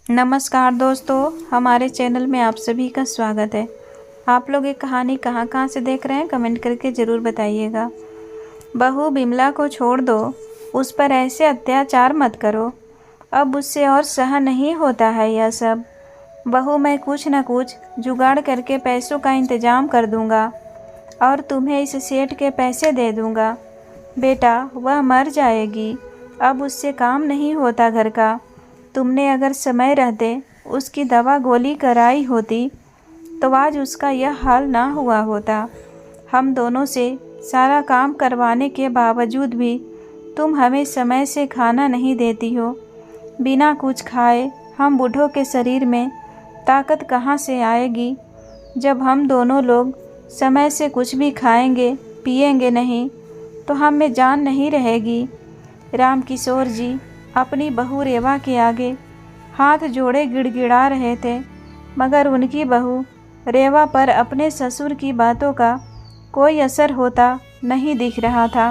नमस्कार दोस्तों, हमारे चैनल में आप सभी का स्वागत है। आप लोग ये कहानी कहाँ से देख रहे हैं कमेंट करके ज़रूर बताइएगा। बहू बिमला को छोड़ दो, उस पर ऐसे अत्याचार मत करो। अब उससे और सहन नहीं होता है यह सब। बहू, मैं कुछ न कुछ जुगाड़ करके पैसों का इंतज़ाम कर दूँगा और तुम्हें इस सेठ के पैसे दे दूँगा। बेटा, वह मर जाएगी, अब उससे काम नहीं होता घर का। तुमने अगर समय रहते उसकी दवा गोली कराई होती तो आज उसका यह हाल ना हुआ होता। हम दोनों से सारा काम करवाने के बावजूद भी तुम हमें समय से खाना नहीं देती हो। बिना कुछ खाए हम बूढ़ों के शरीर में ताकत कहाँ से आएगी? जब हम दोनों लोग समय से कुछ भी खाएंगे पिएंगे नहीं तो हम में जान नहीं रहेगी। राम किशोर जी अपनी बहू रेवा के आगे हाथ जोड़े गिड़गिड़ा रहे थे, मगर उनकी बहू रेवा पर अपने ससुर की बातों का कोई असर होता नहीं दिख रहा था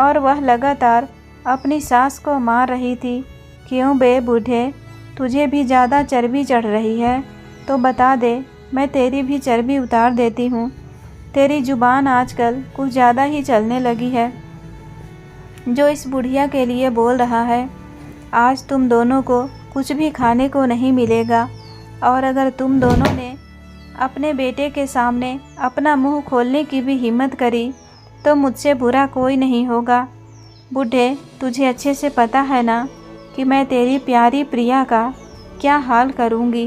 और वह लगातार अपनी सास को मार रही थी। क्यों बे बूढ़े, तुझे भी ज़्यादा चर्बी चढ़ रही है तो बता दे, मैं तेरी भी चर्बी उतार देती हूँ। तेरी जुबान आजकल कुछ ज़्यादा ही चलने लगी है। जो इस बुढ़िया के लिए बोल रहा है, आज तुम दोनों को कुछ भी खाने को नहीं मिलेगा और अगर तुम दोनों ने अपने बेटे के सामने अपना मुंह खोलने की भी हिम्मत करी तो मुझसे बुरा कोई नहीं होगा। बूढ़े, तुझे अच्छे से पता है ना कि मैं तेरी प्यारी प्रिया का क्या हाल करूँगी।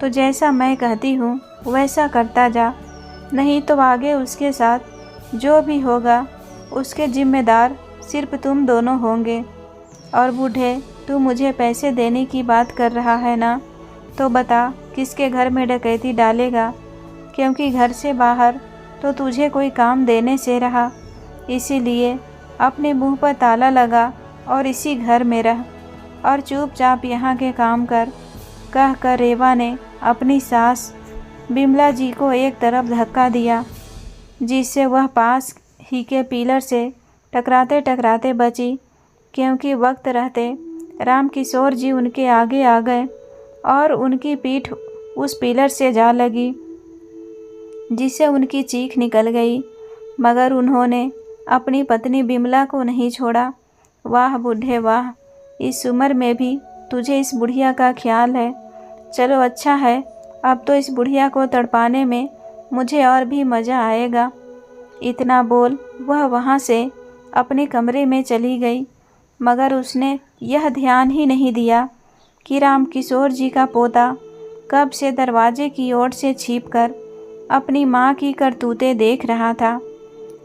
तो जैसा मैं कहती हूँ वैसा करता जा, नहीं तो आगे उसके साथ जो भी होगा उसके जिम्मेदार सिर्फ तुम दोनों होंगे। और बूढ़े, तू मुझे पैसे देने की बात कर रहा है ना, तो बता किसके घर में डकैती डालेगा? क्योंकि घर से बाहर तो तुझे कोई काम देने से रहा, इसीलिए अपने मुंह पर ताला लगा और इसी घर में रह और चुपचाप यहाँ के काम कर। कह कर रेवा ने अपनी सास बिमला जी को एक तरफ धक्का दिया, जिससे वह पास ही के पिलर से टकराते टकराते बची। क्योंकि वक्त रहते राम किशोर जी उनके आगे आ गए और उनकी पीठ उस पिलर से जा लगी, जिससे उनकी चीख निकल गई, मगर उन्होंने अपनी पत्नी बिमला को नहीं छोड़ा। वाह बूढ़े वाह, इस उम्र में भी तुझे इस बुढ़िया का ख्याल है। चलो अच्छा है, अब तो इस बुढ़िया को तड़पाने में मुझे और भी मज़ा आएगा। इतना बोल वह वहाँ से अपने कमरे में चली गई, मगर उसने यह ध्यान ही नहीं दिया कि राम किशोर जी का पोता कब से दरवाजे की ओर से छिपकर अपनी माँ की करतूतें देख रहा था।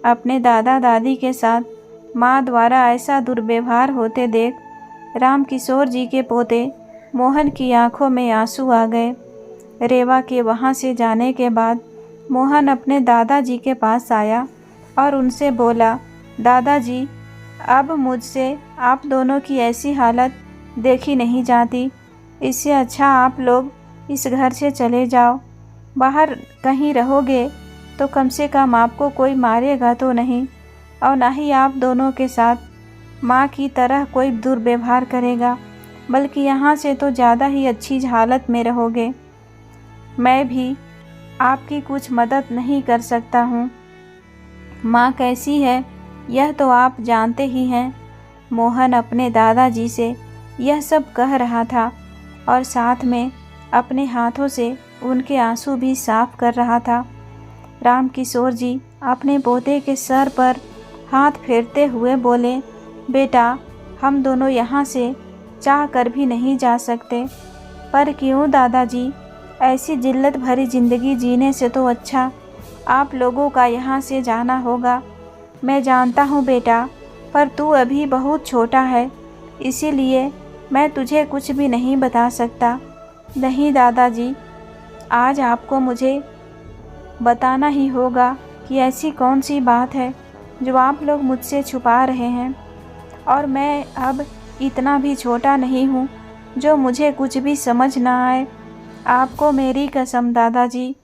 अपने दादा दादी के साथ माँ द्वारा ऐसा दुर्व्यवहार होते देख राम किशोर जी के पोते मोहन की आंखों में आंसू आ गए। रेवा के वहाँ से जाने के बाद मोहन अपने दादाजी के पास आया और उनसे बोला, दादाजी, अब मुझसे आप दोनों की ऐसी हालत देखी नहीं जाती। इससे अच्छा आप लोग इस घर से चले जाओ। बाहर कहीं रहोगे तो कम से कम आपको कोई मारेगा तो नहीं और ना ही आप दोनों के साथ माँ की तरह कोई दुर्व्यवहार करेगा, बल्कि यहाँ से तो ज़्यादा ही अच्छी हालत में रहोगे। मैं भी आपकी कुछ मदद नहीं कर सकता हूँ। माँ कैसी है यह तो आप जानते ही हैं। मोहन अपने दादाजी से यह सब कह रहा था और साथ में अपने हाथों से उनके आंसू भी साफ कर रहा था। राम किशोर जी अपने पोते के सर पर हाथ फेरते हुए बोले, बेटा, हम दोनों यहाँ से चाह कर भी नहीं जा सकते। पर क्यों दादाजी, ऐसी जिल्लत भरी ज़िंदगी जीने से तो अच्छा आप लोगों का यहाँ से जाना होगा। मैं जानता हूँ बेटा, पर तू अभी बहुत छोटा है, इसीलिए मैं तुझे कुछ भी नहीं बता सकता। नहीं दादाजी, आज आपको मुझे बताना ही होगा कि ऐसी कौन सी बात है जो आप लोग मुझसे छुपा रहे हैं। और मैं अब इतना भी छोटा नहीं हूँ जो मुझे कुछ भी समझ ना आए। आपको मेरी कसम दादाजी।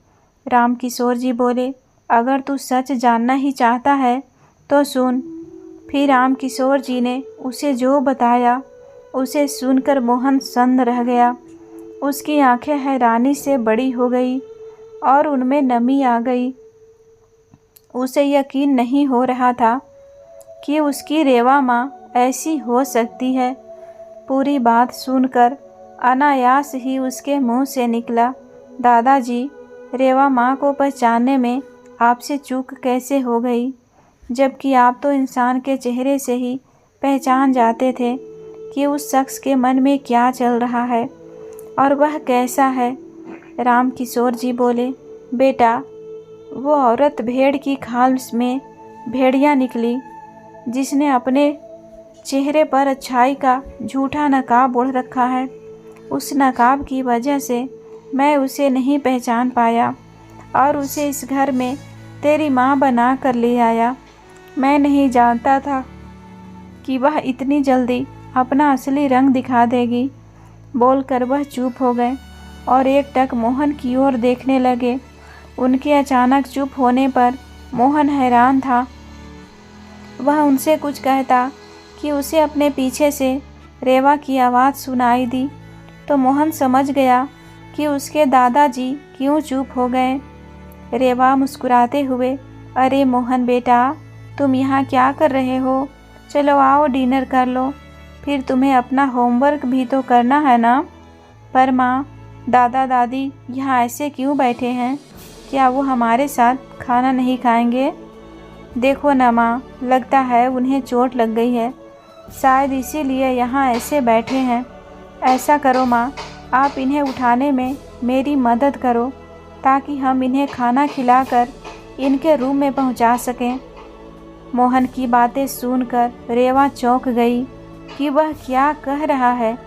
राम किशोर जी बोले, अगर तू सच जानना ही चाहता है तो सुन। फिर राम किशोर जी ने उसे जो बताया उसे सुनकर मोहन सन्न रह गया। उसकी आंखें हैरानी से बड़ी हो गई और उनमें नमी आ गई। उसे यकीन नहीं हो रहा था कि उसकी रेवा माँ ऐसी हो सकती है। पूरी बात सुनकर अनायास ही उसके मुंह से निकला, दादाजी, रेवा माँ को पहचानने में आपसे चूक कैसे हो गई, जबकि आप तो इंसान के चेहरे से ही पहचान जाते थे कि उस शख्स के मन में क्या चल रहा है और वह कैसा है। राम किशोर जी बोले, बेटा, वो औरत भेड़ की खाल में भेड़िया निकली जिसने अपने चेहरे पर अच्छाई का झूठा नकाब ओढ़ रखा है। उस नकाब की वजह से मैं उसे नहीं पहचान पाया और उसे इस घर में तेरी माँ बना कर ले आया। मैं नहीं जानता था कि वह इतनी जल्दी अपना असली रंग दिखा देगी। बोलकर वह चुप हो गए और एकटक मोहन की ओर देखने लगे। उनके अचानक चुप होने पर मोहन हैरान था। वह उनसे कुछ कहता कि उसे अपने पीछे से रेवा की आवाज़ सुनाई दी, तो मोहन समझ गया कि उसके दादाजी क्यों चुप हो गए। रेवा मुस्कुराते हुए, अरे मोहन बेटा, तुम यहाँ क्या कर रहे हो? चलो आओ डिनर कर लो, फिर तुम्हें अपना होमवर्क भी तो करना है ना। पर माँ, दादा दादी यहाँ ऐसे क्यों बैठे हैं? क्या वो हमारे साथ खाना नहीं खाएंगे? देखो ना माँ, लगता है उन्हें चोट लग गई है, शायद इसीलिए यहाँ ऐसे बैठे हैं। ऐसा करो माँ, आप इन्हें उठाने में मेरी मदद करो ताकि हम इन्हें खाना खिलाकर इनके रूम में पहुँचा सकें। मोहन की बातें सुनकर रेवा चौंक गई कि वह क्या कह रहा है,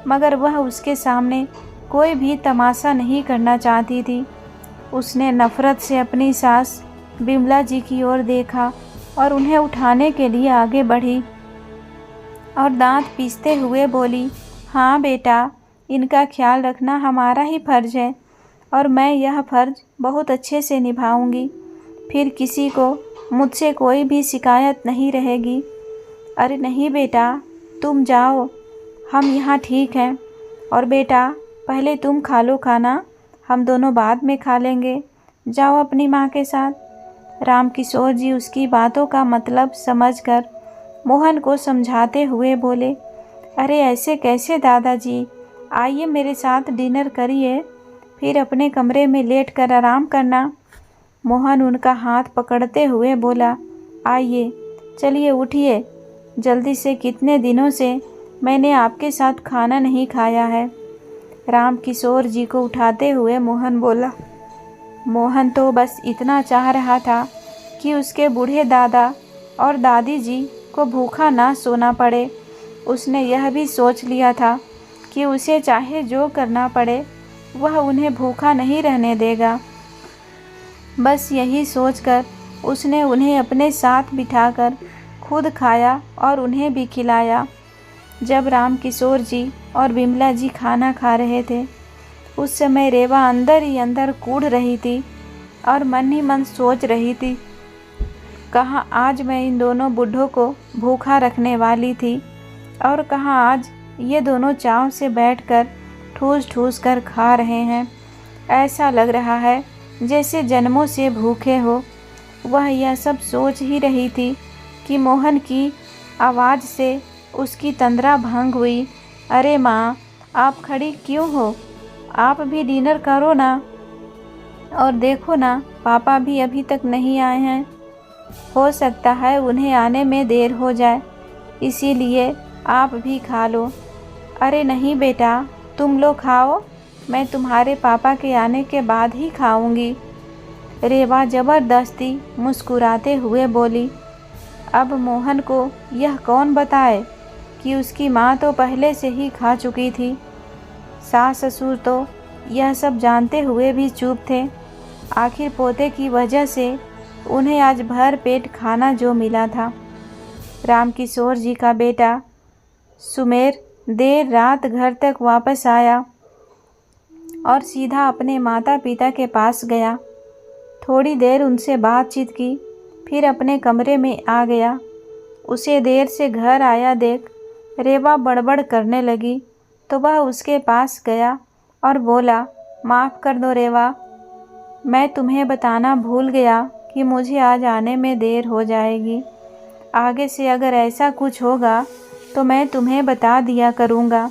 मगर वह उसके सामने कोई भी तमाशा नहीं करना चाहती थी। उसने नफ़रत से अपनी सास बिमला जी की ओर देखा और उन्हें उठाने के लिए आगे बढ़ी और दांत पीसते हुए बोली, हाँ बेटा, इनका ख्याल रखना हमारा ही फ़र्ज़ है और मैं यह फ़र्ज़ बहुत अच्छे से निभाऊंगी। फिर किसी को मुझसे कोई भी शिकायत नहीं रहेगी। अरे नहीं बेटा, तुम जाओ, हम यहाँ ठीक हैं। और बेटा, पहले तुम खा लो खाना, हम दोनों बाद में खा लेंगे। जाओ अपनी माँ के साथ। राम किशोर जी उसकी बातों का मतलब समझकर मोहन को समझाते हुए बोले, अरे ऐसे कैसे दादाजी, आइए मेरे साथ डिनर करिए, फिर अपने कमरे में लेट कर आराम करना। मोहन उनका हाथ पकड़ते हुए बोला, आइए, चलिए उठिए, जल्दी से, कितने दिनों से मैंने आपके साथ खाना नहीं खाया है। राम किशोर जी को उठाते हुए मोहन बोला। मोहन तो बस इतना चाह रहा था कि उसके बूढ़े दादा और दादी जी को भूखा ना सोना पड़े। उसने यह भी सोच लिया था कि उसे चाहे जो करना पड़े, वह उन्हें भूखा नहीं रहने देगा। बस यही सोचकर उसने उन्हें अपने साथ बिठाकर खुद खाया और उन्हें भी खिलाया। जब राम किशोर जी और बिमला जी खाना खा रहे थे, उस समय रेवा अंदर ही अंदर कूढ़ रही थी और मन ही मन सोच रही थी, कहाँ आज मैं इन दोनों बूढ़ों को भूखा रखने वाली थी और कहाँ आज ये दोनों चाव से बैठकर ठूस ठूस कर खा रहे हैं। ऐसा लग रहा है जैसे जन्मों से भूखे हो। वह यह सब सोच ही रही थी कि मोहन की आवाज़ से उसकी तंद्रा भंग हुई। अरे माँ, आप खड़ी क्यों हो? आप भी डिनर करो ना। और देखो ना, पापा भी अभी तक नहीं आए हैं। हो सकता है उन्हें आने में देर हो जाए, इसीलिए आप भी खा लो। अरे नहीं बेटा, तुम लोग खाओ, मैं तुम्हारे पापा के आने के बाद ही खाऊंगी। रेवा ज़बरदस्ती मुस्कुराते हुए बोली। अब मोहन को यह कौन बताए कि उसकी माँ तो पहले से ही खा चुकी थी। सास ससुर तो यह सब जानते हुए भी चुप थे। आखिर पोते की वजह से उन्हें आज भर पेट खाना जो मिला था। राम किशोर जी का बेटा सुमेर देर रात घर तक वापस आया और सीधा अपने माता पिता के पास गया। थोड़ी देर उनसे बातचीत की, फिर अपने कमरे में आ गया। उसे देर से घर आया देख रेवा बड़बड़ करने लगी, तो वह उसके पास गया और बोला, माफ़ कर दो रेवा, मैं तुम्हें बताना भूल गया कि मुझे आज आने में देर हो जाएगी। आगे से अगर ऐसा कुछ होगा तो मैं तुम्हें बता दिया करूँगा।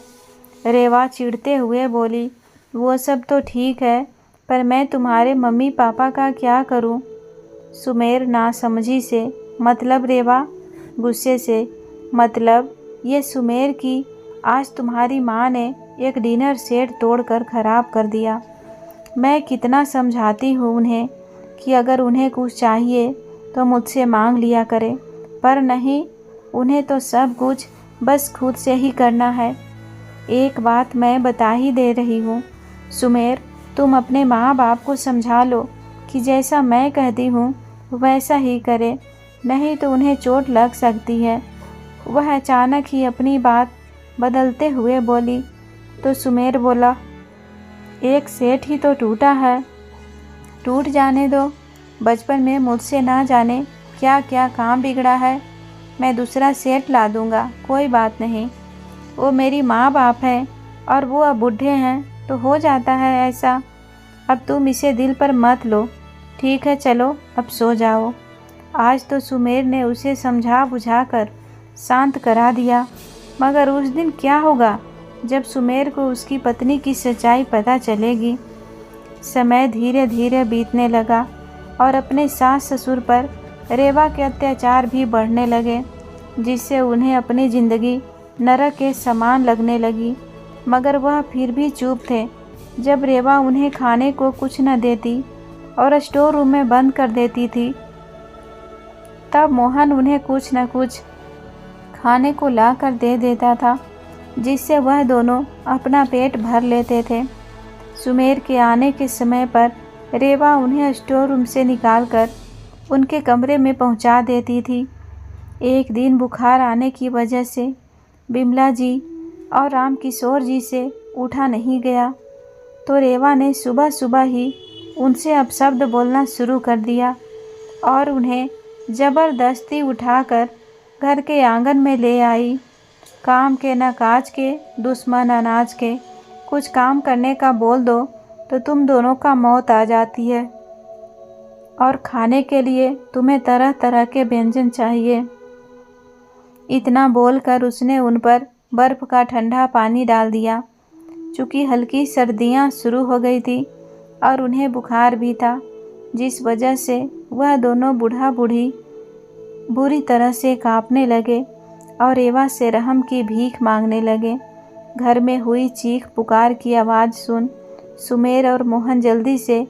रेवा चिढ़ते हुए बोली, वो सब तो ठीक है, पर मैं तुम्हारे मम्मी पापा का क्या करूँ? सुमेर नासमझी से, मतलब रेवा? गुस्से से, मतलब ये सुमेर की आज तुम्हारी माँ ने एक डिनर सेट तोड़कर ख़राब कर दिया। मैं कितना समझाती हूँ उन्हें कि अगर उन्हें कुछ चाहिए तो मुझसे मांग लिया करें, पर नहीं, उन्हें तो सब कुछ बस खुद से ही करना है। एक बात मैं बता ही दे रही हूँ सुमेर, तुम अपने माँ बाप को समझा लो कि जैसा मैं कहती हूँ वैसा ही करे, नहीं तो उन्हें चोट लग सकती है। वह अचानक ही अपनी बात बदलते हुए बोली। तो सुमेर बोला, एक सेट ही तो टूटा है, टूट जाने दो। बचपन में मुझसे ना जाने क्या क्या काम बिगड़ा है, मैं दूसरा सेट ला दूँगा, कोई बात नहीं। वो मेरी माँ बाप है और वो अब बूढ़े हैं तो हो जाता है ऐसा। अब तुम इसे दिल पर मत लो, ठीक है, चलो अब सो जाओ। आज तो सुमेर ने उसे समझा बुझाकर शांत करा दिया, मगर उस दिन क्या होगा जब सुमेर को उसकी पत्नी की सच्चाई पता चलेगी। समय धीरे धीरे बीतने लगा और अपने सास ससुर पर रेवा के अत्याचार भी बढ़ने लगे, जिससे उन्हें अपनी ज़िंदगी नरक के समान लगने लगी। मगर वह फिर भी चुप थे। जब रेवा उन्हें खाने को कुछ न देती और स्टोर रूम में बंद कर देती थी, तब मोहन उन्हें कुछ न कुछ खाने को ला कर दे देता था, जिससे वह दोनों अपना पेट भर लेते थे। सुमेर के आने के समय पर रेवा उन्हें स्टोर रूम से निकालकर उनके कमरे में पहुंचा देती थी। एक दिन बुखार आने की वजह से बिमला जी और राम किशोर जी से उठा नहीं गया, तो रेवा ने सुबह सुबह ही उनसे अपशब्द बोलना शुरू कर दिया और उन्हें ज़बरदस्ती उठाकर घर के आंगन में ले आई। काम के न काज के, दुश्मन अनाज के, कुछ काम करने का बोल दो तो तुम दोनों का मौत आ जाती है, और खाने के लिए तुम्हें तरह तरह के व्यंजन चाहिए। इतना बोलकर उसने उन पर बर्फ़ का ठंडा पानी डाल दिया। चूँकि हल्की सर्दियाँ शुरू हो गई थी और उन्हें बुखार भी था, जिस वजह से वह दोनों बूढ़ा बूढ़ी बुरी तरह से कांपने लगे और रेवा से रहम की भीख मांगने लगे। घर में हुई चीख पुकार की आवाज़ सुन सुमेर और मोहन जल्दी से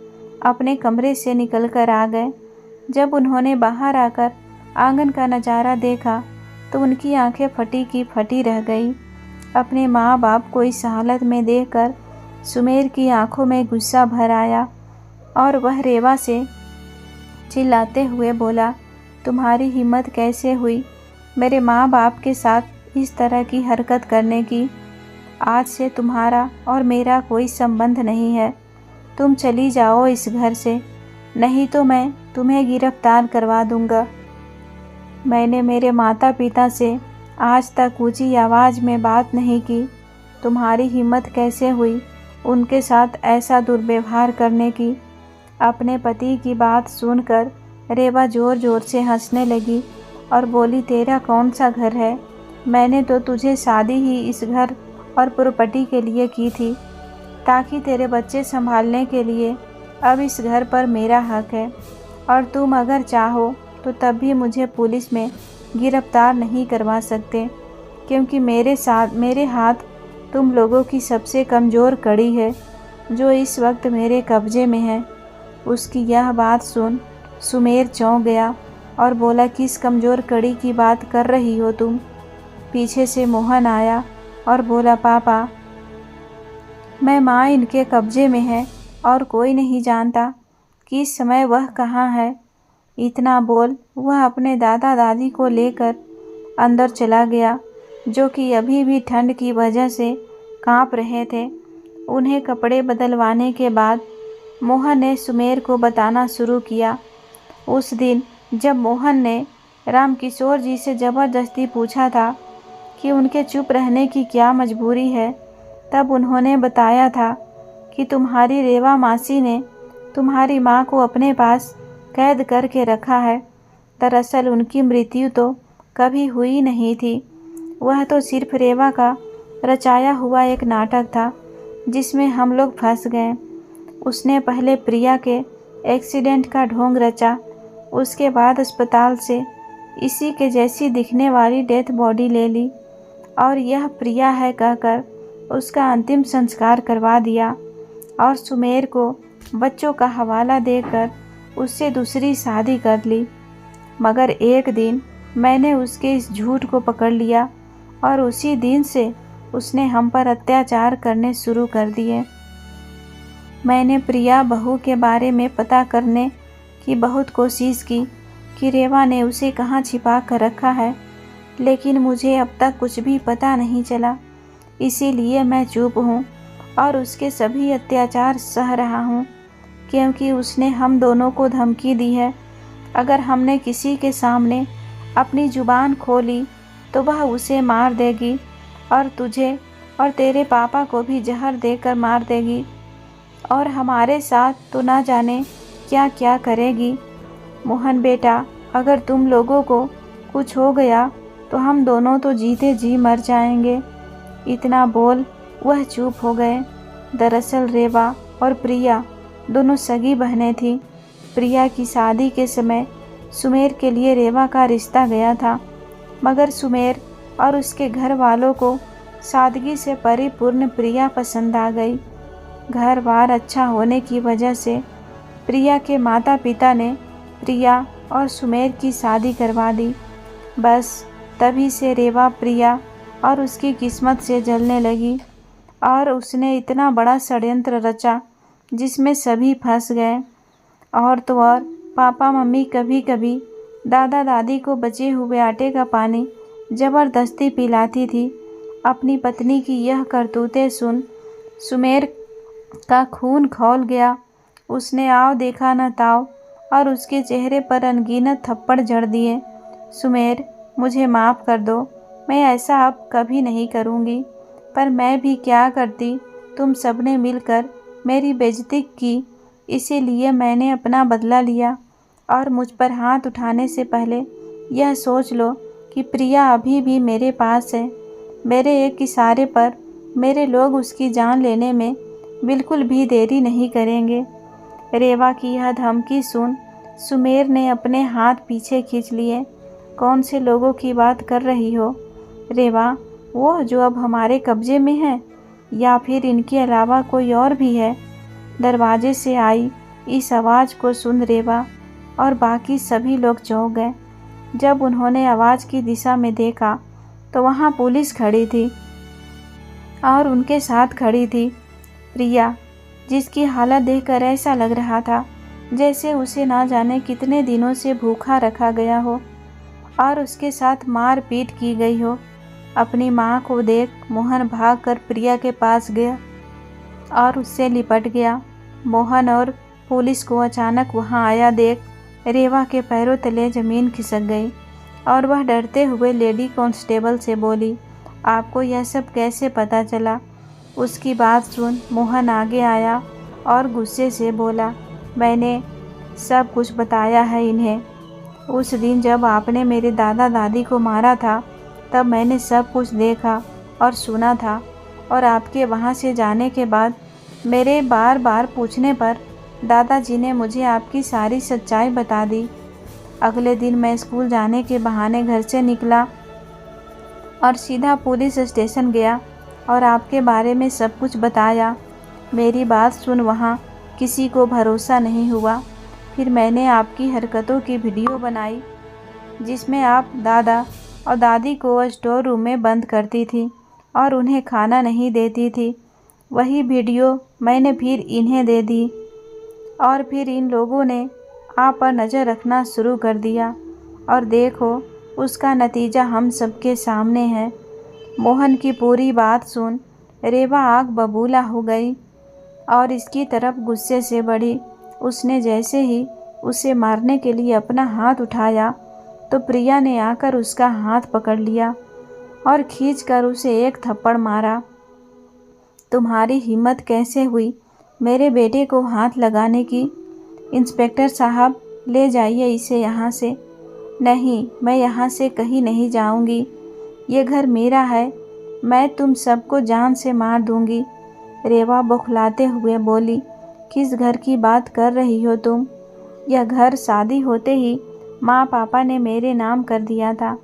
अपने कमरे से निकलकर आ गए। जब उन्होंने बाहर आकर आंगन का नज़ारा देखा तो उनकी आंखें फटी की फटी रह गई। अपने माँ बाप को इस हालत में देखकर सुमेर की आंखों में गुस्सा भर आया और वह रेवा से चिल्लाते हुए बोला, तुम्हारी हिम्मत कैसे हुई मेरे माँ बाप के साथ इस तरह की हरकत करने की? आज से तुम्हारा और मेरा कोई संबंध नहीं है। तुम चली जाओ इस घर से, नहीं तो मैं तुम्हें गिरफ्तार करवा दूंगा। मैंने मेरे माता पिता से आज तक ऊंची आवाज़ में बात नहीं की। तुम्हारी हिम्मत कैसे हुई उनके साथ ऐसा दुर्व्यवहार करने की? अपने पति की बात सुनकर रेवा ज़ोर ज़ोर से हंसने लगी और बोली, तेरा कौन सा घर है? मैंने तो तुझे शादी ही इस घर और प्रॉपर्टी के लिए की थी, ताकि तेरे बच्चे संभालने के लिए। अब इस घर पर मेरा हक है और तुम अगर चाहो तो तब भी मुझे पुलिस में गिरफ्तार नहीं करवा सकते, क्योंकि मेरे हाथ तुम लोगों की सबसे कमज़ोर कड़ी है जो इस वक्त मेरे कब्ज़े में है। उसकी यह बात सुन सुमेर चौंक गया और बोला, किस कमज़ोर कड़ी की बात कर रही हो तुम? पीछे से मोहन आया और बोला, पापा, मैं माँ इनके कब्ज़े में है और कोई नहीं जानता कि इस समय वह कहाँ है। इतना बोल वह अपने दादा दादी को लेकर अंदर चला गया, जो कि अभी भी ठंड की वजह से कांप रहे थे। उन्हें कपड़े बदलवाने के बाद मोहन ने सुमेर को बताना शुरू किया। उस दिन जब मोहन ने रामकिशोर जी से ज़बरदस्ती पूछा था कि उनके चुप रहने की क्या मजबूरी है, तब उन्होंने बताया था कि तुम्हारी रेवा मासी ने तुम्हारी माँ को अपने पास कैद करके रखा है। दरअसल उनकी मृत्यु तो कभी हुई नहीं थी। वह तो सिर्फ रेवा का रचाया हुआ एक नाटक था जिसमें हम लोग फंस गए। उसने पहले प्रिया के एक्सीडेंट का ढोंग रचा, उसके बाद अस्पताल से इसी के जैसी दिखने वाली डेथ बॉडी ले ली और यह प्रिया है कहकर उसका अंतिम संस्कार करवा दिया और सुमेर को बच्चों का हवाला देकर उससे दूसरी शादी कर ली। मगर एक दिन मैंने उसके इस झूठ को पकड़ लिया और उसी दिन से उसने हम पर अत्याचार करने शुरू कर दिए। मैंने प्रिया बहू के बारे में पता करने की बहुत कोशिश की कि रेवा ने उसे कहाँ छिपा कर रखा है, लेकिन मुझे अब तक कुछ भी पता नहीं चला। इसीलिए मैं चुप हूँ और उसके सभी अत्याचार सह रहा हूँ, क्योंकि उसने हम दोनों को धमकी दी है। अगर हमने किसी के सामने अपनी जुबान खोली तो वह उसे मार देगी और तुझे और तेरे पापा को भी जहर देकर मार देगी और हमारे साथ तो ना जाने क्या क्या करेगी। मोहन बेटा, अगर तुम लोगों को कुछ हो गया तो हम दोनों तो जीते जी मर जाएंगे। इतना बोल वह चुप हो गए। दरअसल रेवा और प्रिया दोनों सगी बहनें थीं। प्रिया की शादी के समय सुमेर के लिए रेवा का रिश्ता गया था, मगर सुमेर और उसके घर वालों को सादगी से परिपूर्ण प्रिया पसंद आ गई। घर बार अच्छा होने की वजह से प्रिया के माता पिता ने प्रिया और सुमेर की शादी करवा दी। बस तभी से रेवा प्रिया और उसकी किस्मत से जलने लगी और उसने इतना बड़ा षड्यंत्र रचा जिसमें सभी फंस गए। और तो और पापा मम्मी कभी कभी दादा दादी को बचे हुए आटे का पानी ज़बरदस्ती पिलाती थी। अपनी पत्नी की यह करतूतें सुन सुमेर का खून खौल गया। उसने आव देखा न ताव और उसके चेहरे पर अनगिनत थप्पड़ जड़ दिए। सुमेर, मुझे माफ़ कर दो, मैं ऐसा अब कभी नहीं करूँगी। पर मैं भी क्या करती, तुम सबने मिलकर मेरी बेइज्जती की, इसीलिए मैंने अपना बदला लिया। और मुझ पर हाथ उठाने से पहले यह सोच लो कि प्रिया अभी भी मेरे पास है। मेरे एक इशारे पर मेरे लोग उसकी जान लेने में बिल्कुल भी देरी नहीं करेंगे। रेवा की यह धमकी सुन सुमेर ने अपने हाथ पीछे खींच लिए। कौन से लोगों की बात कर रही हो रेवा? वो जो अब हमारे कब्जे में है, या फिर इनके अलावा कोई और भी है? दरवाजे से आई इस आवाज़ को सुन रेवा और बाकी सभी लोग चौंक गए। जब उन्होंने आवाज़ की दिशा में देखा तो वहाँ पुलिस खड़ी थी और उनके साथ खड़ी थी प्रिया, जिसकी हालत देखकर ऐसा लग रहा था जैसे उसे ना जाने कितने दिनों से भूखा रखा गया हो और उसके साथ मार पीट की गई हो। अपनी माँ को देख मोहन भागकर प्रिया के पास गया और उससे लिपट गया। मोहन और पुलिस को अचानक वहाँ आया देख रेवा के पैरों तले ज़मीन खिसक गई और वह डरते हुए लेडी कांस्टेबल से बोली, आपको यह सब कैसे पता चला? उसकी बात सुन मोहन आगे आया और गुस्से से बोला, मैंने सब कुछ बताया है इन्हें। उस दिन जब आपने मेरे दादा दादी को मारा था तब मैंने सब कुछ देखा और सुना था, और आपके वहाँ से जाने के बाद मेरे बार बार पूछने पर दादाजी ने मुझे आपकी सारी सच्चाई बता दी। अगले दिन मैं स्कूल जाने के बहाने घर से निकला और सीधा पुलिस स्टेशन गया और आपके बारे में सब कुछ बताया। मेरी बात सुन वहाँ किसी को भरोसा नहीं हुआ। फिर मैंने आपकी हरकतों की वीडियो बनाई जिसमें आप दादा और दादी को स्टोर रूम में बंद करती थी और उन्हें खाना नहीं देती थी। वही वीडियो मैंने फिर इन्हें दे दी और फिर इन लोगों ने आप पर नज़र रखना शुरू कर दिया और देखो उसका नतीजा हम सबके सामने है। मोहन की पूरी बात सुन रेवा आग बबूला हो गई और इसकी तरफ गुस्से से बढ़ी। उसने जैसे ही उसे मारने के लिए अपना हाथ उठाया तो प्रिया ने आकर उसका हाथ पकड़ लिया और खींचकर उसे एक थप्पड़ मारा। तुम्हारी हिम्मत कैसे हुई मेरे बेटे को हाथ लगाने की। इंस्पेक्टर साहब, ले जाइए इसे यहाँ से। नहीं, मैं यहाँ से कहीं नहीं जाऊँगी। ये घर मेरा है। मैं तुम सबको जान से मार दूँगी। रेवा बौखलाते हुए बोली, किस घर की बात कर रही हो तुम? यह घर शादी होते ही माँ पापा ने मेरे नाम कर दिया था।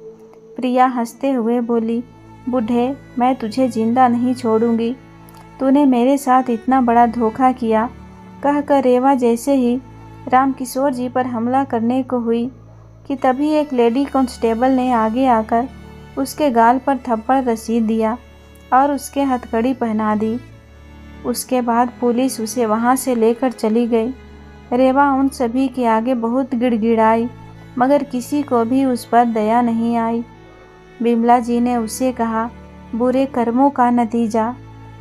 प्रिया हंसते हुए बोली, बूढ़े, मैं तुझे जिंदा नहीं छोड़ूंगी। तूने मेरे साथ इतना बड़ा धोखा किया। कहकर रेवा जैसे ही रामकिशोर जी पर हमला करने को हुई कि तभी एक लेडी कांस्टेबल ने आगे आकर उसके गाल पर थप्पड़ रसीद दिया और उसके हथकड़ी पहना दी। उसके बाद पुलिस उसे वहां से लेकर चली गई। रेवा उन सभी के आगे बहुत गिड़गिड़ाई, मगर किसी को भी उस पर दया नहीं आई। बिमला जी ने उसे कहा, बुरे कर्मों का नतीजा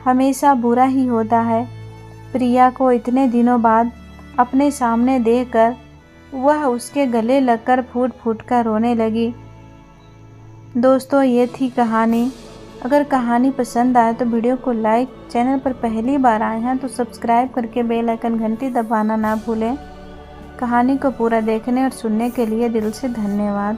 हमेशा बुरा ही होता है। प्रिया को इतने दिनों बाद अपने सामने देखकर वह उसके गले लगकर फूट फूट कर रोने लगी। दोस्तों, ये थी कहानी। अगर कहानी पसंद आए तो वीडियो को लाइक, चैनल पर पहली बार आए हैं तो सब्सक्राइब करके बेल आइकन घंटी दबाना ना भूलें। कहानी को पूरा देखने और सुनने के लिए दिल से धन्यवाद।